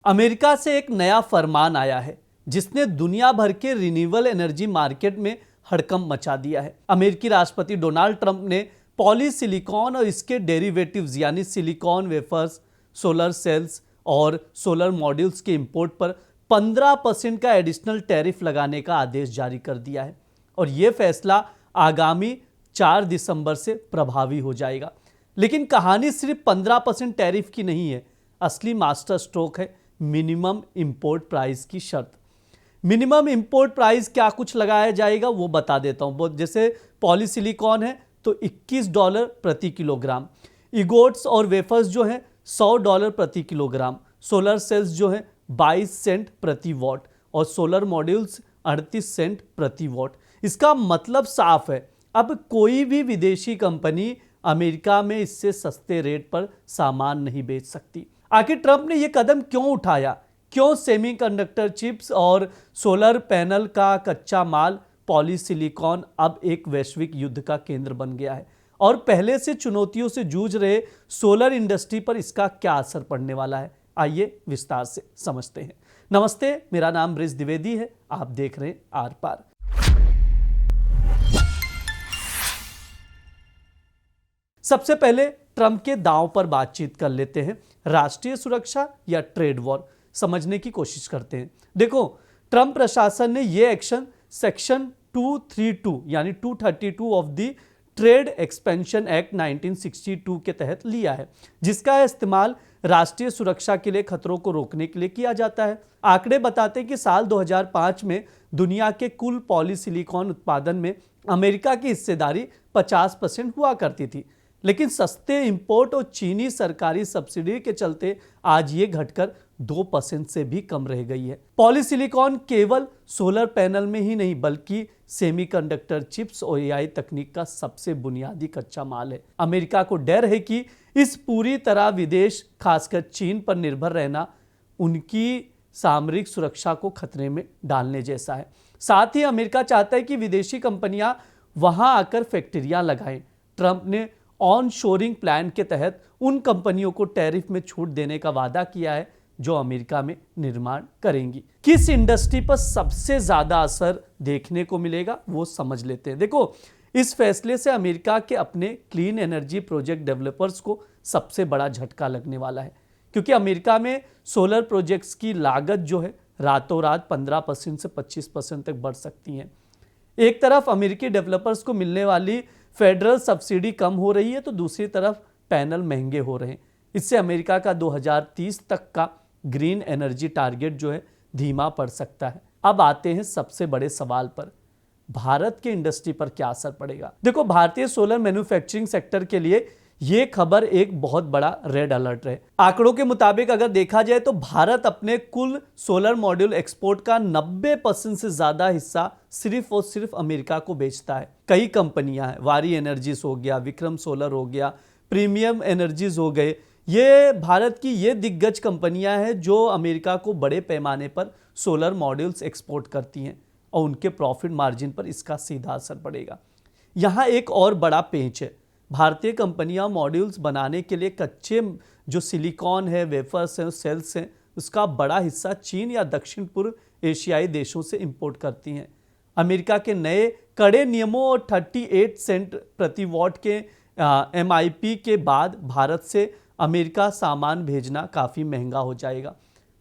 America से एक नया फरमान आया है जिसने दुनिया भर के रिन्यूएबल एनर्जी मार्केट में हड़कंप मचा दिया है। अमेरिकी राष्ट्रपति डोनाल्ड ट्रंप ने पॉलीसिलिकॉन और इसके डेरिवेटिव्स यानी सिलिकॉन वेफर्स, सोलर सेल्स और सोलर मॉड्यूल्स के इंपोर्ट पर 15% का एडिशनल टैरिफ लगाने का आदेश जारी कर दिया है और यह फैसला आगामी 4 दिसंबर से प्रभावी हो जाएगा। लेकिन कहानी सिर्फ 15% टैरिफ की नहीं है, असली मास्टर स्ट्रोक है मिनिमम इंपोर्ट प्राइस की शर्त। मिनिमम इंपोर्ट प्राइस क्या कुछ लगाया जाएगा वो बता देता हूं। जैसे पॉलीसिलिकॉन है तो $21 प्रति किलोग्राम, इगोट्स और वेफर्स जो है $100 प्रति किलोग्राम, सोलर सेल्स जो है 22 सेंट प्रति वॉट और सोलर मॉड्यूल्स 38 सेंट प्रति वॉट। इसका मतलब साफ है, अब कोई भी विदेशी कंपनी अमेरिका में इससे सस्ते रेट पर सामान नहीं बेच सकती। आखिर ट्रंप ने यह कदम क्यों उठाया? क्यों सेमीकंडक्टर चिप्स और सोलर पैनल का कच्चा माल पॉलीसिलिकॉन अब एक वैश्विक युद्ध का केंद्र बन गया है और पहले से चुनौतियों से जूझ रहे सोलर इंडस्ट्री पर इसका क्या असर पड़ने वाला है? आइए विस्तार से समझते हैं। नमस्ते, मेरा नाम ब्रिज द्विवेदी है, आप देख रहे हैं आर पार। सबसे पहले ट्रंप के दांव पर बातचीत कर लेते हैं। राष्ट्रीय सुरक्षा या ट्रेड वॉर, समझने की कोशिश करते हैं। देखो, ट्रंप प्रशासन ने यह एक्शन सेक्शन 232 यानी 232 of the trade expansion act 1962 के तहत लिया है, जिसका इस्तेमाल राष्ट्रीय सुरक्षा के लिए खतरों को रोकने के लिए किया जाता है। आंकड़े बताते हैं कि साल 2005 में दुनिया के कुल पॉलीसिलिकॉन उत्पादन में अमेरिका की हिस्सेदारी 50% हुआ करती थी, लेकिन सस्ते इंपोर्ट और चीनी सरकारी सब्सिडी के चलते आज ये घटकर 2% से भी कम रह गई है। पॉलीसिलिकॉन केवल सोलर पैनल में ही नहीं बल्कि सेमीकंडक्टर चिप्स और एआई तकनीक का सबसे बुनियादी कच्चा माल है। अमेरिका को डर है कि इस पूरी तरह विदेश, खासकर चीन पर निर्भर रहना उनकी सामरिक सुरक्षा को खतरे में डालने जैसा है। साथ ही अमेरिका चाहता है कि विदेशी कंपनियां वहां आकर फैक्ट्रियां लगाएं। ट्रंप ने ऑन शोरिंग प्लान के तहत उन कंपनियों को टैरिफ में छूट देने का वादा किया है जो अमेरिका में निर्माण करेंगी। किस इंडस्ट्री पर सबसे ज्यादा असर देखने को मिलेगा वो समझ लेते हैं। देखो, इस फैसले से अमेरिका के अपने क्लीन एनर्जी प्रोजेक्ट डेवलपर्स को सबसे बड़ा झटका लगने वाला है, क्योंकि अमेरिका में सोलर प्रोजेक्ट्स की लागत जो है रातों रात 15% से 25% तक बढ़ सकती है। एक तरफ अमेरिकी डेवलपर्स को मिलने वाली फेडरल सब्सिडी कम हो रही है तो दूसरी तरफ पैनल महंगे हो रहे हैं। इससे अमेरिका का 2030 तक का ग्रीन एनर्जी टारगेट जो है धीमा पड़ सकता है। अब आते हैं सबसे बड़े सवाल पर, भारत के इंडस्ट्री पर क्या असर पड़ेगा। देखो, भारतीय सोलर मैन्युफैक्चरिंग सेक्टर के लिए यह खबर एक बहुत बड़ा रेड अलर्ट है। आंकड़ों के मुताबिक अगर देखा जाए तो भारत अपने कुल सोलर मॉड्यूल एक्सपोर्ट का 90% से ज्यादा हिस्सा सिर्फ और सिर्फ अमेरिका को बेचता है। कई कंपनियां हैं, वारी एनर्जीज हो गया, विक्रम सोलर हो गया, प्रीमियम एनर्जीज हो गए, ये भारत की ये दिग्गज कंपनियां हैं जो अमेरिका को बड़े पैमाने पर सोलर मॉड्यूल्स एक्सपोर्ट करती हैं और उनके प्रॉफिट मार्जिन पर इसका सीधा असर पड़ेगा। यहाँ एक और बड़ा पेंच है, भारतीय कंपनियां मॉड्यूल्स बनाने के लिए कच्चे जो सिलिकॉन है, वेफर्स हैं, सेल्स हैं, उसका बड़ा हिस्सा चीन या दक्षिण पूर्व एशियाई देशों से इंपोर्ट करती हैं। अमेरिका के नए कड़े नियमों और 38 सेंट प्रति वॉट के MIP के बाद भारत से अमेरिका सामान भेजना काफ़ी महंगा हो जाएगा।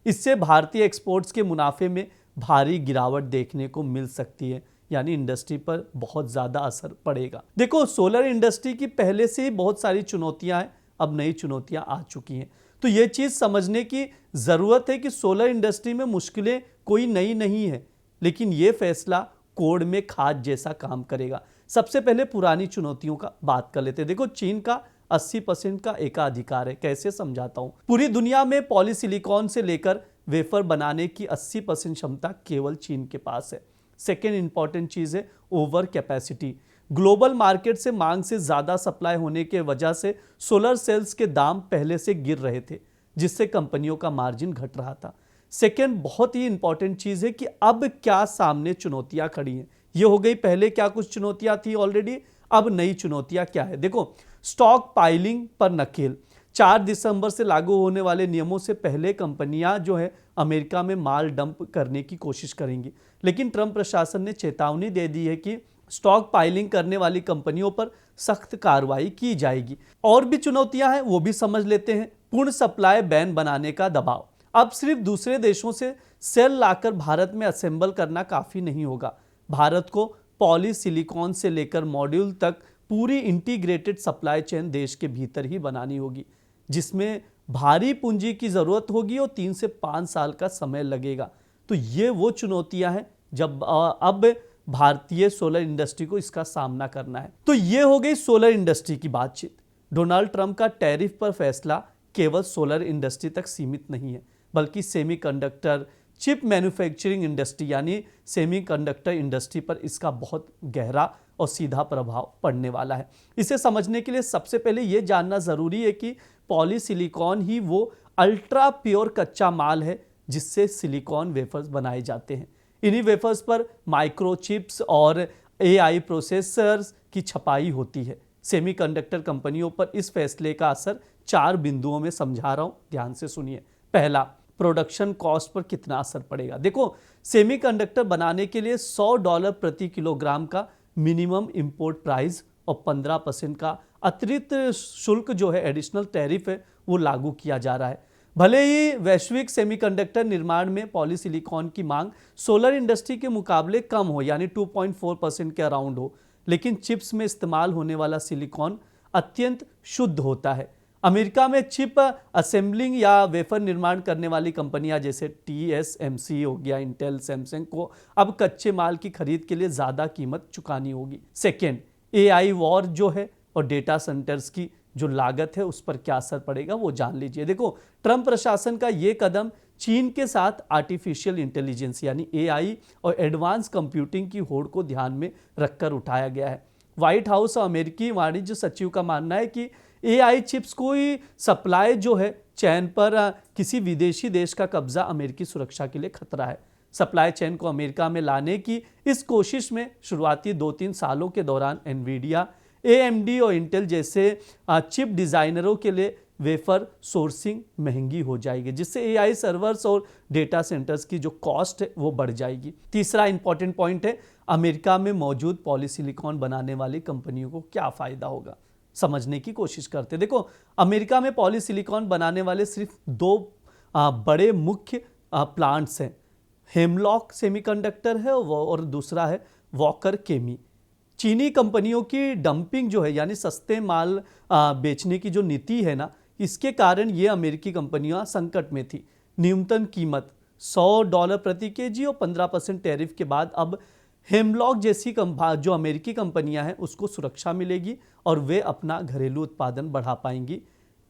इससे भारतीय एक्सपोर्ट्स के मुनाफे में भारी गिरावट देखने को मिल सकती है, यानी इंडस्ट्री पर बहुत ज़्यादा असर पड़ेगा। देखो, सोलर इंडस्ट्री की पहले से ही बहुत सारी चुनौतियां हैं, अब नई चुनौतियां आ चुकी हैं। तो ये चीज़ समझने की ज़रूरत है कि सोलर इंडस्ट्री में मुश्किलें कोई नई नहीं है, लेकिन ये फैसला कोड में खाद जैसा काम करेगा। सबसे पहले पुरानी चुनौतियों का बात कर लेते हैं। देखो, चीन का 80% का एकाधिकार है। कैसे समझाता हूं। पूरी दुनिया में पॉलीसिलिकॉन से लेकर वेफर बनाने की 80% क्षमता केवल चीन के पास है। सेकेंड इंपॉर्टेंट चीज है ओवर कैपेसिटी। ग्लोबल मार्केट से मांग से ज्यादा सप्लाई होने के वजह से सोलर सेल्स के दाम पहले से गिर रहे थे, जिससे कंपनियों का मार्जिन घट रहा था। सेकेंड बहुत ही इंपॉर्टेंट चीज है कि अब क्या सामने चुनौतियां खड़ी हैं। ये हो गई पहले क्या कुछ चुनौतियां थी ऑलरेडी, अब नई चुनौतियां क्या है। देखो, स्टॉक पाइलिंग पर नकेल। 4 दिसंबर से लागू होने वाले नियमों से पहले कंपनियां जो है अमेरिका में माल डंप करने की कोशिश करेंगी। लेकिन ट्रंप प्रशासन ने चेतावनी दे दी है कि स्टॉक पाइलिंग करने वाली कंपनियों पर सख्त कार्रवाई की जाएगी। और भी चुनौतियां हैं, वो भी समझ लेते हैं। पूर्ण सप्लाई बैन बनाने का दबाव। अब सिर्फ दूसरे देशों से सेल लाकर भारत में असेंबल करना काफी नहीं होगा। भारत को पॉलीसिलिकॉन से लेकर मॉड्यूल तक पूरी इंटीग्रेटेड सप्लाई चेन देश के भीतर ही बनानी होगी, जिसमें भारी पूंजी की जरूरत होगी और 3 से 5 साल का समय लगेगा। तो ये वो चुनौतियां हैं जब अब भारतीय सोलर इंडस्ट्री को इसका सामना करना है। तो ये हो गई सोलर इंडस्ट्री की बातचीत। डोनाल्ड ट्रंप का टैरिफ पर फैसला केवल सोलर इंडस्ट्री तक सीमित नहीं है, बल्कि सेमीकंडक्टर चिप मैन्युफैक्चरिंग इंडस्ट्री यानी सेमीकंडक्टर इंडस्ट्री पर इसका बहुत गहरा और सीधा प्रभाव पड़ने वाला है। इसे समझने के लिए सबसे पहले यह जानना जरूरी है कि पॉलीसिलिकॉन ही वो अल्ट्रा प्योर कच्चा माल है जिससे सिलिकॉन वेफर्स बनाए जाते हैं। इन्हीं वेफर्स पर माइक्रोचिप्स और एआई प्रोसेसर्स की छपाई होती है। सेमीकंडक्टर कंपनियों पर इस फैसले का असर 4 बिंदुओं में समझा रहा हूं, ध्यान से सुनिए। पहला, प्रोडक्शन कॉस्ट पर कितना असर पड़ेगा। देखो, सेमीकंडक्टर बनाने के लिए $100 प्रति किलोग्राम का मिनिमम इंपोर्ट प्राइस और 15% का अतिरिक्त शुल्क जो है, एडिशनल टैरिफ है, वो लागू किया जा रहा है। भले ही वैश्विक सेमीकंडक्टर निर्माण में पॉलीसिलिकॉन की मांग सोलर इंडस्ट्री के मुकाबले कम हो, यानी 2.4% के अराउंड हो, लेकिन चिप्स में इस्तेमाल होने वाला सिलिकॉन अत्यंत शुद्ध होता है। अमेरिका में चिप असेंबलिंग या वेफर निर्माण करने वाली कंपनियां जैसे TSMC हो गया, इंटेल, सैमसंग को अब कच्चे माल की खरीद के लिए ज्यादा कीमत चुकानी होगी। सेकेंड, AI वॉर जो है और डेटा सेंटर्स की जो लागत है उस पर क्या असर पड़ेगा वो जान लीजिए। देखो, ट्रंप प्रशासन का ये कदम चीन के साथ आर्टिफिशियल इंटेलिजेंस यानी AI और एडवांस कंप्यूटिंग की होड़ को ध्यान में रखकर उठाया गया है। व्हाइट हाउस और अमेरिकी वाणिज्य सचिव का मानना है कि AI चिप्स कोई सप्लाई जो है चैन पर किसी विदेशी देश का कब्जा अमेरिकी सुरक्षा के लिए खतरा है। सप्लाई चेन को अमेरिका में लाने की इस कोशिश में शुरुआती 2-3 सालों के दौरान एनवीडिया, AMD और इंटेल जैसे चिप डिजाइनरों के लिए वेफर सोर्सिंग महंगी हो जाएगी, जिससे AI सर्वर्स और डेटा सेंटर्स की जो कॉस्ट है वो बढ़ जाएगी। तीसरा इंपॉर्टेंट पॉइंट है, अमेरिका में मौजूद पॉलीसिलिकॉन बनाने वाली कंपनियों को क्या फायदा होगा, समझने की कोशिश करते। देखो, अमेरिका में पॉलीसिलिकॉन बनाने वाले सिर्फ 2 बड़े मुख्य प्लांट्स हैं। हेमलॉक सेमीकंडक्टर है और दूसरा है वॉकर केमी। चीनी कंपनियों की डंपिंग जो है यानी सस्ते माल बेचने की जो नीति है ना, इसके कारण ये अमेरिकी कंपनियां संकट में थी। न्यूनतम कीमत $100 प्रति केजी और 15% टैरिफ के बाद अब हेमलॉक जैसी जो अमेरिकी कंपनियां हैं उसको सुरक्षा मिलेगी और वे अपना घरेलू उत्पादन बढ़ा पाएंगी।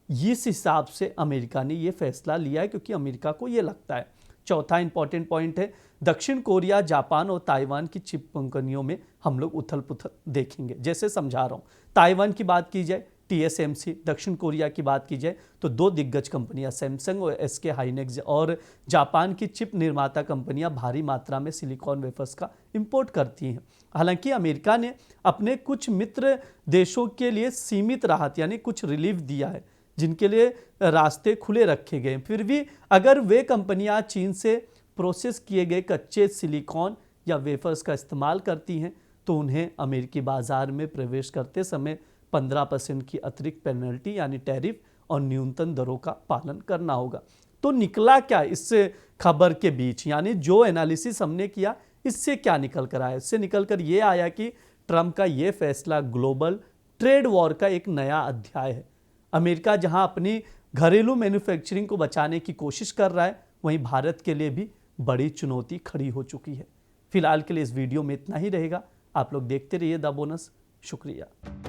इस हिसाब से अमेरिका ने यह फैसला लिया है क्योंकि अमेरिका को यह लगता है। चौथा इंपॉर्टेंट पॉइंट है, दक्षिण कोरिया, जापान और ताइवान की चिप कंपनियों में हम लोग उथल पुथल देखेंगे। जैसे समझा रहा हूं, ताइवान की बात की जाए TSMC, दक्षिण कोरिया की बात की जाए तो 2 दिग्गज कंपनियां सैमसंग और SK हाइनेक्स, और जापान की चिप निर्माता कंपनियां भारी मात्रा में सिलिकॉन वेफर्स का इंपोर्ट करती हैं। हालांकि अमेरिका ने अपने कुछ मित्र देशों के लिए सीमित राहत यानी कुछ रिलीफ दिया है, जिनके लिए रास्ते खुले रखे गए। फिर भी अगर वे कंपनियां चीन से प्रोसेस किए गए कच्चे सिलिकॉन या वेफर्स का इस्तेमाल करती हैं तो उन्हें अमेरिकी बाजार में प्रवेश करते समय 15% की अतिरिक्त पेनल्टी यानी टैरिफ और न्यूनतम दरों का पालन करना होगा। तो निकला क्या इस खबर के बीच, यानी जो एनालिसिस हमने किया इससे क्या निकल कर आया? इससे निकल कर ये आया कि ट्रंप का ये फैसला ग्लोबल ट्रेड वॉर का एक नया अध्याय है। अमेरिका जहां अपनी घरेलू मैन्युफैक्चरिंग को बचाने की कोशिश कर रहा है, वहीं भारत के लिए भी बड़ी चुनौती खड़ी हो चुकी है। फिलहाल के लिए इस वीडियो में इतना ही रहेगा। आप लोग देखते रहिए द बोनस। शुक्रिया।